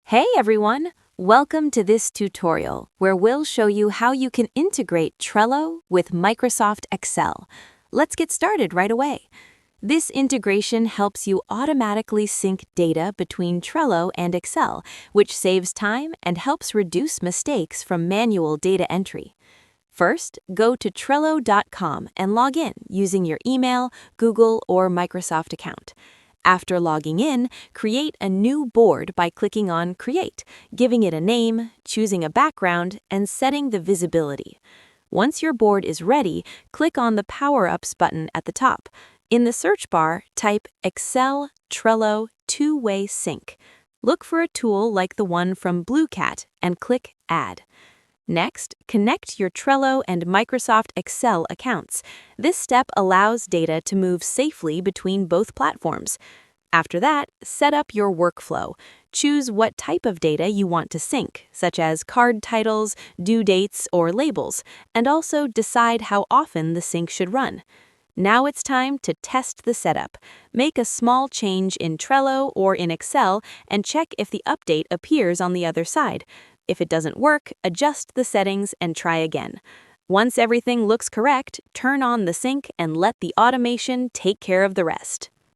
Hey everyone! Welcome to this tutorial where we'll show you how you can integrate Trello with Microsoft Excel. Let's get started right away. This integration helps you automatically sync data between Trello and Excel, which saves time and helps reduce mistakes from manual data entry. First, go to Trello.com and log in using your email, Google, or Microsoft account. After logging in, create a new board by clicking on Create, giving it a name, choosing a background, and setting the visibility. Once your board is ready, click on the Power-Ups button at the top. In the search bar, type Excel Trello Two-Way Sync. Look for a tool like the one from BlueCat and click Add. Next, connect your Trello and Microsoft Excel accounts. This step allows data to move safely between both platforms. After that, set up your workflow. Choose what type of data you want to sync, such as card titles, due dates, or labels, and also decide how often the sync should run. Now it's time to test the setup. Make a small change in Trello or in Excel and check if the update appears on the other side. If it doesn't work, adjust the settings and try again. Once everything looks correct, turn on the sync and let the automation take care of the rest.